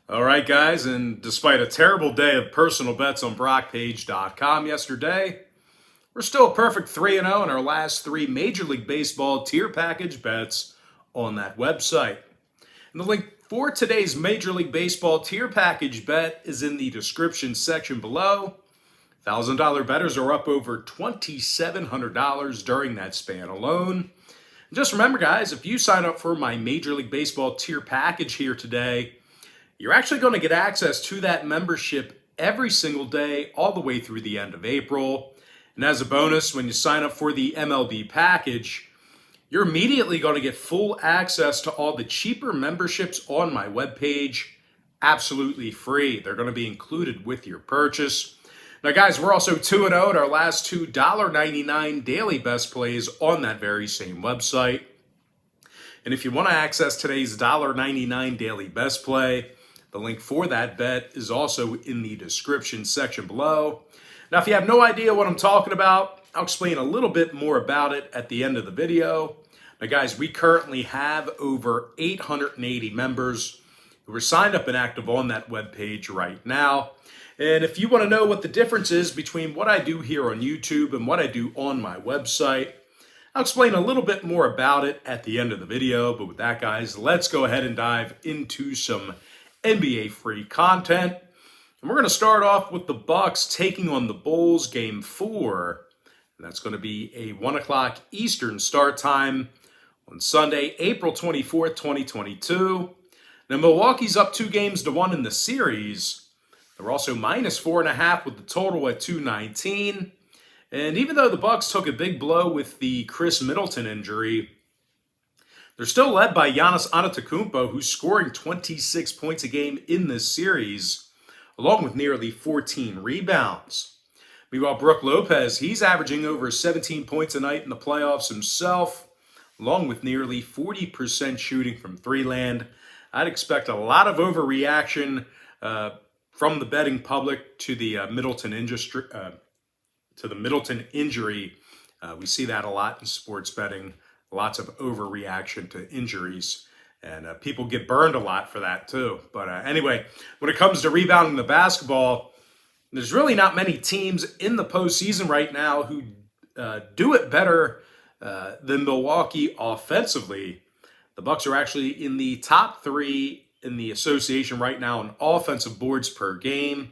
All right, guys, and despite a terrible day of personal bets on BrockPage.com yesterday, we're still a perfect 3-0 in our last three Major League Baseball tier package bets on that website. And the link for today's Major League Baseball tier package bet is in the description section below. $1,000 bettors are up over $2,700 during that span alone. And just remember, guys, if you sign up for my Major League Baseball tier package here today, you're actually going to get access to that membership every single day all the way through the end of April. And as a bonus, when you sign up for the MLB package, you're immediately going to get full access to all the cheaper memberships on my webpage, absolutely free. They're going to be included with your purchase. Now, guys, we're also 2-0 at our last two $1.99 daily best plays on that very same website. And if you want to access today's $1.99 daily best play, the link for that bet is also in the description section below. Now, if you have no idea what I'm talking about, I'll explain a little bit more about it at the end of the video. Now, guys, we currently have over 880 members who are signed up and active on that webpage right now. And if you want to know what the difference is between what I do here on YouTube and what I do on my website, I'll explain a little bit more about it at the end of the video. But with that, guys, let's go ahead and dive into some NBA free content. And we're going to start off with the Bucks taking on the Bulls game 4. And that's going to be a 1 o'clock Eastern start time on Sunday, April 24th, 2022. Now, Milwaukee's up 2-1 in the series. They're also minus 4.5 with the total at 219. And even though the Bucks took a big blow with the Chris Middleton injury, they're still led by Giannis Antetokounmpo, who's scoring 26 points a game in this series, along with nearly 14 rebounds. Meanwhile, Brook Lopez, he's averaging over 17 points a night in the playoffs himself, along with nearly 40% shooting from three land. I'd expect a lot of overreaction from the betting public to the Middleton injury. We see that a lot in sports betting. Lots of overreaction to injuries, and people get burned a lot for that too. But anyway, when it comes to rebounding the basketball, there's really not many teams in the postseason right now who do it better than Milwaukee offensively. The Bucks are actually in the top 3 in the association right now in offensive boards per game.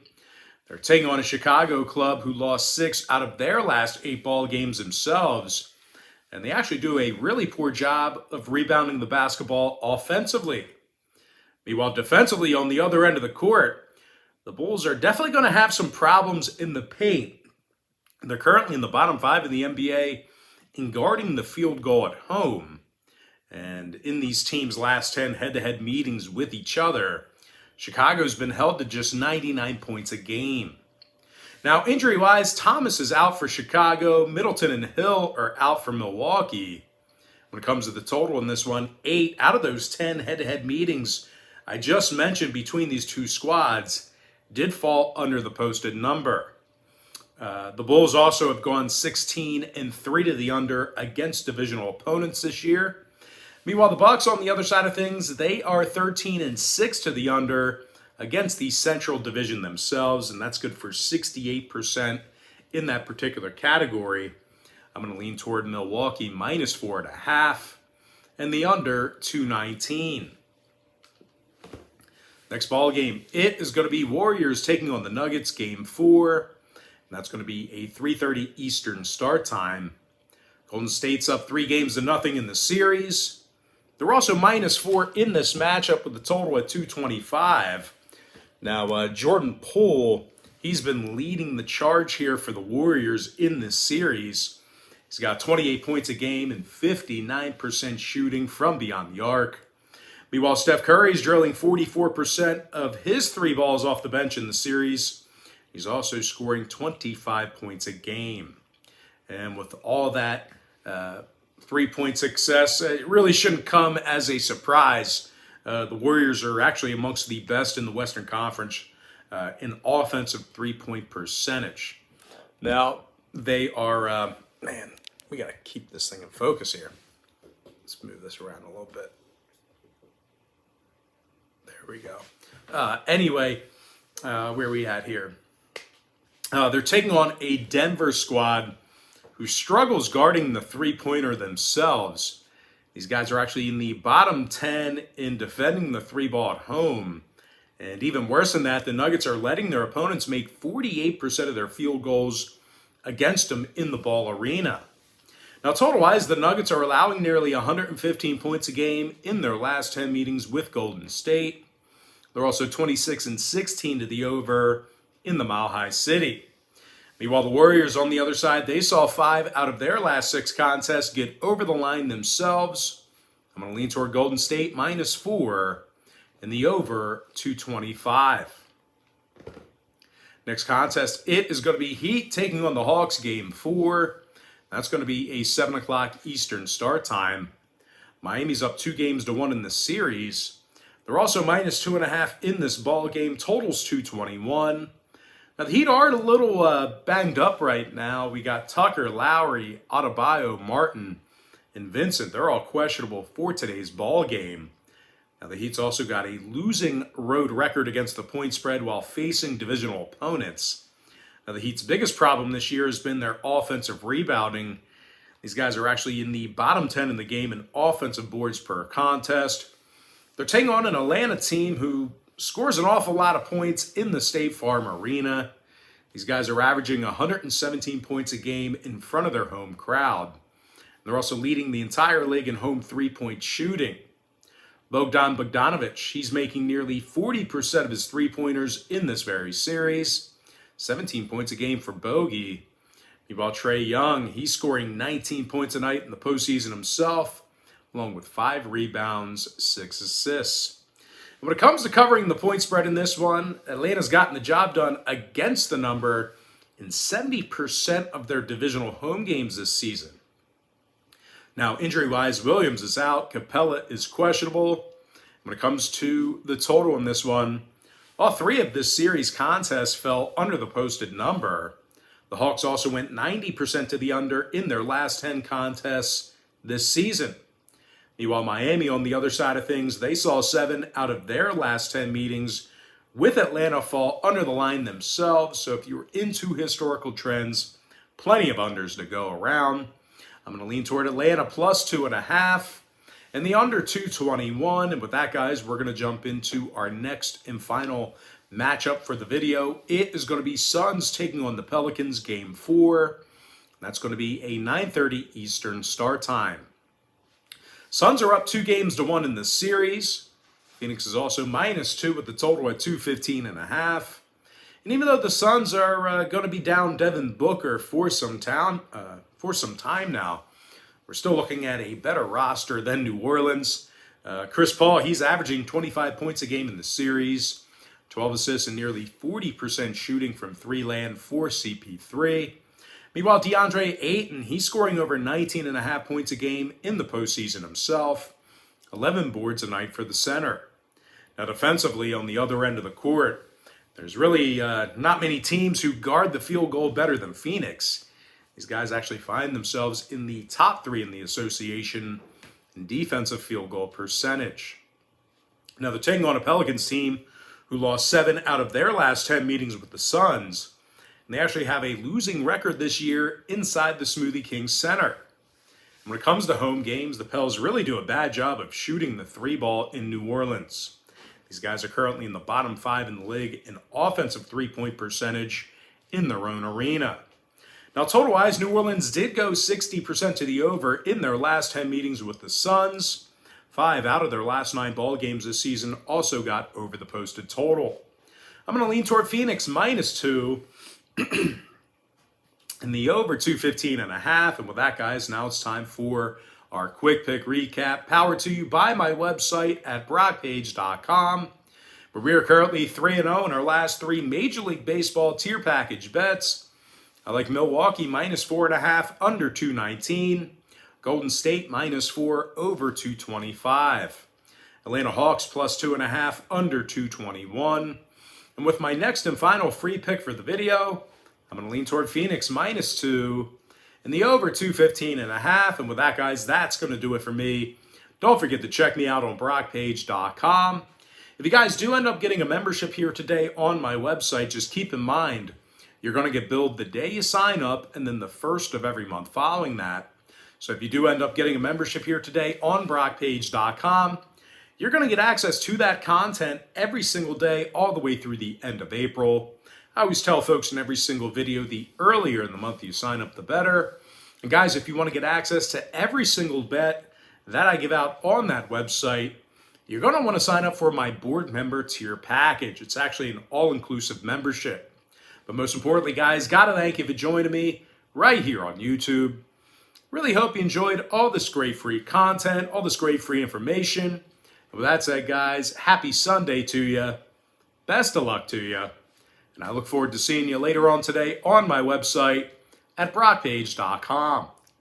They're taking on a Chicago club who lost 6 out of their last 8 ball games themselves. And they actually do a really poor job of rebounding the basketball offensively. Meanwhile, defensively on the other end of the court, the Bulls are definitely going to have some problems in the paint. They're currently in the bottom 5 in the NBA in guarding the field goal at home. And in these teams' last 10 head-to-head meetings with each other, Chicago's been held to just 99 points a game. Now, injury-wise, Thomas is out for Chicago. Middleton and Hill are out for Milwaukee. When it comes to the total in this one, 8 out of those 10 head-to-head meetings I just mentioned between these two squads did fall under the posted number. The Bulls also have gone 16-3 to the under against divisional opponents this year. Meanwhile, the Bucks, on the other side of things, they are 13-6 to the under against the Central Division themselves, and that's good for 68% in that particular category. I'm going to lean toward Milwaukee minus 4.5 and the under 219. Next ball game, it is going to be Warriors taking on the Nuggets game 4, and that's going to be a 3:30 Eastern start time. Golden State's up 3-0 in the series. They're also minus 4 in this matchup with the total at 225. Now, Jordan Poole, he's been leading the charge here for the Warriors in this series. He's got 28 points a game and 59% shooting from beyond the arc. Meanwhile, Steph Curry's drilling 44% of his 3 balls off the bench in the series. He's also scoring 25 points a game. And with all that 3-point success, it really shouldn't come as a surprise. The Warriors are actually amongst the best in the Western Conference in offensive 3-point percentage. Now, they are, we got to keep this thing in focus here. Let's move this around a little bit. There we go. Where are we at here? They're taking on a Denver squad who struggles guarding the three-pointer themselves. These guys are actually in the bottom 10 in defending the three ball at home. And even worse than that, the Nuggets are letting their opponents make 48% of their field goals against them in the ball arena. Now, total-wise, the Nuggets are allowing nearly 115 points a game in their last 10 meetings with Golden State. They're also 26-16 to the over in the Mile High City. Meanwhile, the Warriors on the other side, they saw 5 out of their last 6 contests get over the line themselves. I'm going to lean toward Golden State -4 and the over 225. Next contest, it is going to be Heat taking on the Hawks, Game 4. That's going to be a 7 o'clock Eastern start time. Miami's up 2-1 in the series. They're also -2.5 in this ball game. Totals 221. Now, the Heat are a little banged up right now. We got Tucker, Lowry, Adebayo, Martin, and Vincent. They're all questionable for today's ball game. Now, the Heat's also got a losing road record against the point spread while facing divisional opponents. Now, the Heat's biggest problem this year has been their offensive rebounding. These guys are actually in the bottom 10 in the game in offensive boards per contest. They're taking on an Atlanta team who scores an awful lot of points in the State Farm Arena. These guys are averaging 117 points a game in front of their home crowd. They're also leading the entire league in home three-point shooting. Bogdan Bogdanovic, he's making nearly 40% of his three-pointers in this very series. 17 points a game for Bogey. Meanwhile, Trae Young, he's scoring 19 points a night in the postseason himself, along with 5 rebounds, 6 assists. And when it comes to covering the point spread in this one, Atlanta's gotten the job done against the number in 70% of their divisional home games this season. Now, injury-wise, Williams is out. Capella is questionable. When it comes to the total in this one, all 3 of this series contests fell under the posted number. The Hawks also went 90% to the under in their last 10 contests this season. Meanwhile, Miami, on the other side of things, they saw 7 out of their last 10 meetings with Atlanta fall under the line themselves. So if you're into historical trends, plenty of unders to go around. I'm going to lean toward Atlanta +2.5 and the under 221. And with that, guys, we're going to jump into our next and final matchup for the video. It is going to be Suns taking on the Pelicans, Game 4. That's going to be a 9:30 Eastern start time. Suns are up 2-1 in this series. Phoenix is also -2 with the total at 215.5. And even though the Suns are going to be down Devin Booker for some time now, we're still looking at a better roster than New Orleans. Chris Paul, he's averaging 25 points a game in the series, 12 assists and nearly 40% shooting from 3-land for CP3. Meanwhile, DeAndre Ayton, he's scoring over 19.5 points a game in the postseason himself, 11 boards a night for the center. Now, defensively, on the other end of the court, there's really not many teams who guard the field goal better than Phoenix. These guys actually find themselves in the top 3 in the association in defensive field goal percentage. Now, they're taking on a Pelicans team who lost 7 out of their last 10 meetings with the Suns. And they actually have a losing record this year inside the Smoothie King Center. And when it comes to home games, the Pels really do a bad job of shooting the 3-ball in New Orleans. These guys are currently in the bottom 5 in the league in offensive 3-point percentage in their own arena. Now, total-wise, New Orleans did go 60% to the over in their last 10 meetings with the Suns. 5 out of their last 9 ball games this season also got over the posted total. I'm going to lean toward Phoenix -2 and the over 215.5. And with that, guys, now it's time for our quick pick recap, powered to you by my website at brockpage.com, where we are currently 3-0 in our last 3 Major League Baseball tier package bets. I like Milwaukee -4.5, under 219. Golden State -4, over 225. Atlanta Hawks +2.5, under 221. And with my next and final free pick for the video, I'm going to lean toward Phoenix -2 and the over 215.5. And with that, guys, that's going to do it for me. Don't forget to check me out on brockpage.com. If you guys do end up getting a membership here today on my website, just keep in mind, you're going to get billed the day you sign up and then the first of every month following that. So if you do end up getting a membership here today on BrockPage.com, you're going to get access to that content every single day all the way through the end of April. I always tell folks in every single video, the earlier in the month you sign up, the better. And guys, if you want to get access to every single bet that I give out on that website, you're going to want to sign up for my board member tier package. It's actually an all-inclusive membership. But most importantly, guys, got to thank you for joining me right here on YouTube. Really hope you enjoyed all this great free content, all this great free information. And with that said, guys, happy Sunday to you. Best of luck to you. And I look forward to seeing you later on today on my website at BrockPage.com.